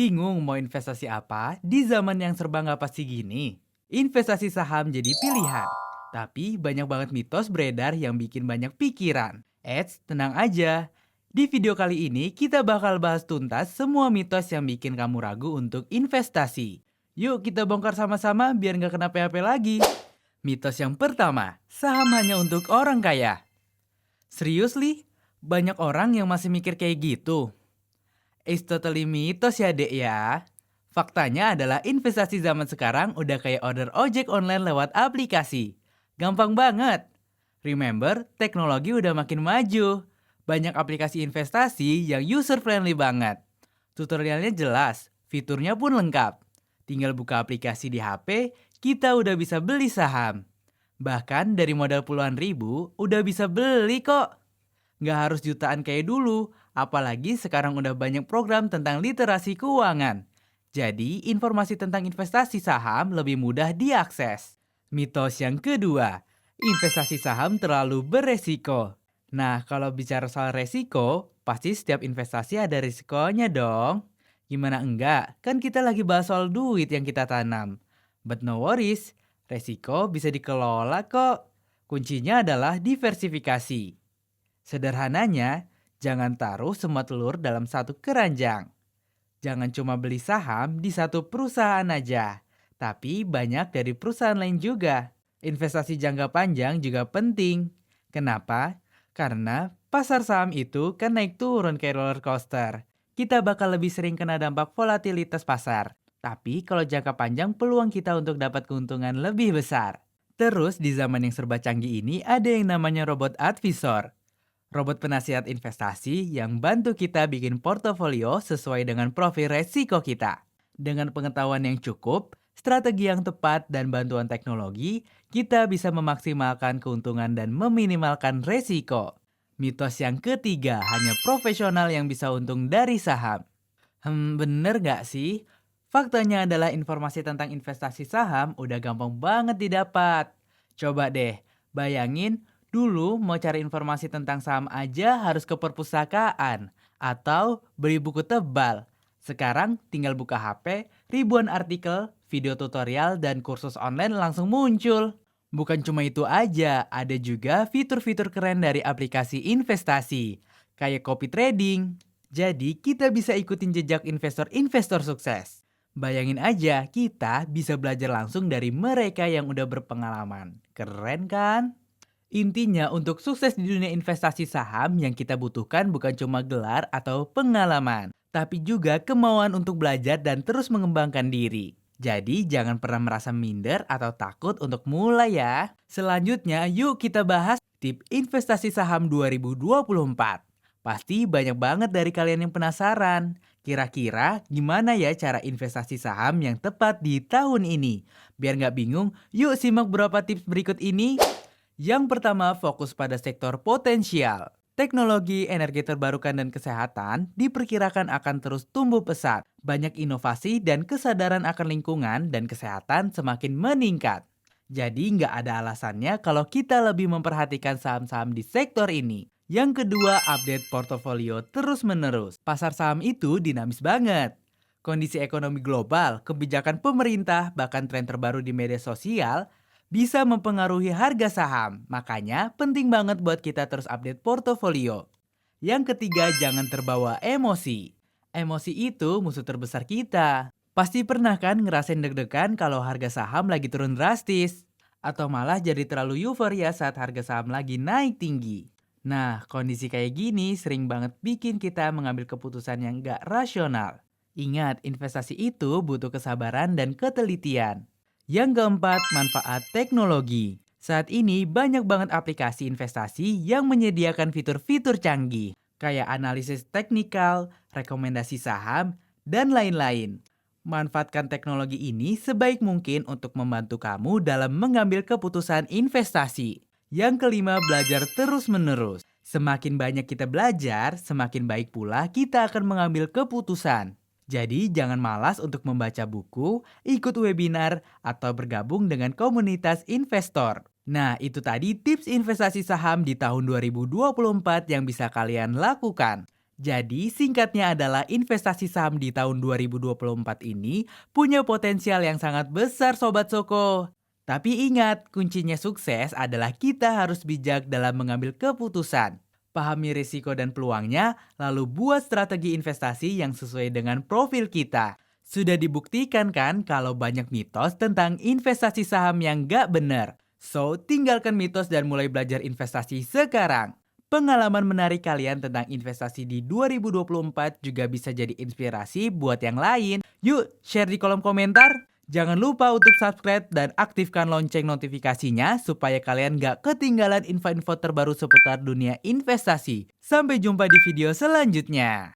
Bingung mau investasi apa di zaman yang serba nggak pasti gini? Investasi saham jadi pilihan. Tapi banyak banget mitos beredar yang bikin banyak pikiran. Eits, tenang aja. Di video kali ini kita bakal bahas tuntas semua mitos yang bikin kamu ragu untuk investasi. Yuk kita bongkar sama-sama biar nggak kena PHP lagi. Mitos yang pertama, saham hanya untuk orang kaya. Seriously? Banyak orang yang masih mikir kayak gitu? It's totally mitos ya dek ya. Faktanya adalah investasi zaman sekarang udah kayak order ojek online lewat aplikasi. Gampang banget. Remember, teknologi udah makin maju. Banyak aplikasi investasi yang user friendly banget. Tutorialnya jelas, fiturnya pun lengkap. Tinggal buka aplikasi di HP, kita udah bisa beli saham. Bahkan dari modal puluhan ribu, udah bisa beli kok. Nggak harus jutaan kayak dulu, apalagi sekarang udah banyak program tentang literasi keuangan. Jadi, informasi tentang investasi saham lebih mudah diakses. Mitos yang kedua, investasi saham terlalu beresiko. Nah, kalau bicara soal resiko, pasti setiap investasi ada risikonya dong. Gimana enggak? Kan kita lagi bahas soal duit yang kita tanam. But no worries, resiko bisa dikelola kok. Kuncinya adalah diversifikasi. Sederhananya, jangan taruh semua telur dalam satu keranjang. Jangan cuma beli saham di satu perusahaan aja, tapi banyak dari perusahaan lain juga. Investasi jangka panjang juga penting. Kenapa? Karena pasar saham itu kan naik turun kayak roller coaster. Kita bakal lebih sering kena dampak volatilitas pasar. Tapi kalau jangka panjang peluang kita untuk dapat keuntungan lebih besar. Terus di zaman yang serba canggih ini ada yang namanya robot advisor. Robot penasihat investasi yang bantu kita bikin portofolio sesuai dengan profil resiko kita. Dengan pengetahuan yang cukup, strategi yang tepat, dan bantuan teknologi, kita bisa memaksimalkan keuntungan dan meminimalkan resiko. Mitos yang ketiga, hanya profesional yang bisa untung dari saham. Bener gak sih? Faktanya adalah informasi tentang investasi saham udah gampang banget didapat. Coba deh, bayangin dulu mau cari informasi tentang saham aja harus ke perpustakaan atau beli buku tebal. Sekarang tinggal buka HP, ribuan artikel, video tutorial, dan kursus online langsung muncul. Bukan cuma itu aja, ada juga fitur-fitur keren dari aplikasi investasi, kayak copy trading. Jadi kita bisa ikutin jejak investor-investor sukses. Bayangin aja, kita bisa belajar langsung dari mereka yang udah berpengalaman. Keren kan? Intinya untuk sukses di dunia investasi saham yang kita butuhkan bukan cuma gelar atau pengalaman, tapi juga kemauan untuk belajar dan terus mengembangkan diri. Jadi jangan pernah merasa minder atau takut untuk mulai ya. Selanjutnya yuk kita bahas tip investasi saham 2024. Pasti banyak banget dari kalian yang penasaran. Kira-kira gimana ya cara investasi saham yang tepat di tahun ini? Biar nggak bingung, yuk simak beberapa tips berikut ini. Yang pertama, fokus pada sektor potensial. Teknologi, energi terbarukan, dan kesehatan diperkirakan akan terus tumbuh pesat. Banyak inovasi dan kesadaran akan lingkungan dan kesehatan semakin meningkat. Jadi nggak ada alasannya kalau kita lebih memperhatikan saham-saham di sektor ini. Yang kedua, update portofolio terus-menerus. Pasar saham itu dinamis banget. Kondisi ekonomi global, kebijakan pemerintah, bahkan tren terbaru di media sosial bisa mempengaruhi harga saham. Makanya penting banget buat kita terus update portofolio. Yang ketiga, jangan terbawa emosi. Emosi itu musuh terbesar kita. Pasti pernah kan ngerasain deg-degan kalau harga saham lagi turun drastis. Atau malah jadi terlalu euforia saat harga saham lagi naik tinggi. Nah, kondisi kayak gini sering banget bikin kita mengambil keputusan yang gak rasional. Ingat, investasi itu butuh kesabaran dan ketelitian. Yang keempat, manfaat teknologi. Saat ini banyak banget aplikasi investasi yang menyediakan fitur-fitur canggih, kayak analisis teknikal, rekomendasi saham, dan lain-lain. Manfaatkan teknologi ini sebaik mungkin untuk membantu kamu dalam mengambil keputusan investasi. Yang kelima, belajar terus-menerus. Semakin banyak kita belajar, semakin baik pula kita akan mengambil keputusan. Jadi jangan malas untuk membaca buku, ikut webinar, atau bergabung dengan komunitas investor. Nah, itu tadi tips investasi saham di tahun 2024 yang bisa kalian lakukan. Jadi singkatnya adalah investasi saham di tahun 2024 ini punya potensial yang sangat besar Sobat Soko. Tapi ingat, kuncinya sukses adalah kita harus bijak dalam mengambil keputusan. Pahami risiko dan peluangnya, lalu buat strategi investasi yang sesuai dengan profil kita. Sudah dibuktikan kan kalau banyak mitos tentang investasi saham yang gak benar. So, tinggalkan mitos dan mulai belajar investasi sekarang. Pengalaman menarik kalian tentang investasi di 2024 juga bisa jadi inspirasi buat yang lain. Yuk, share di kolom komentar. Jangan lupa untuk subscribe dan aktifkan lonceng notifikasinya supaya kalian gak ketinggalan info-info terbaru seputar dunia investasi. Sampai jumpa di video selanjutnya.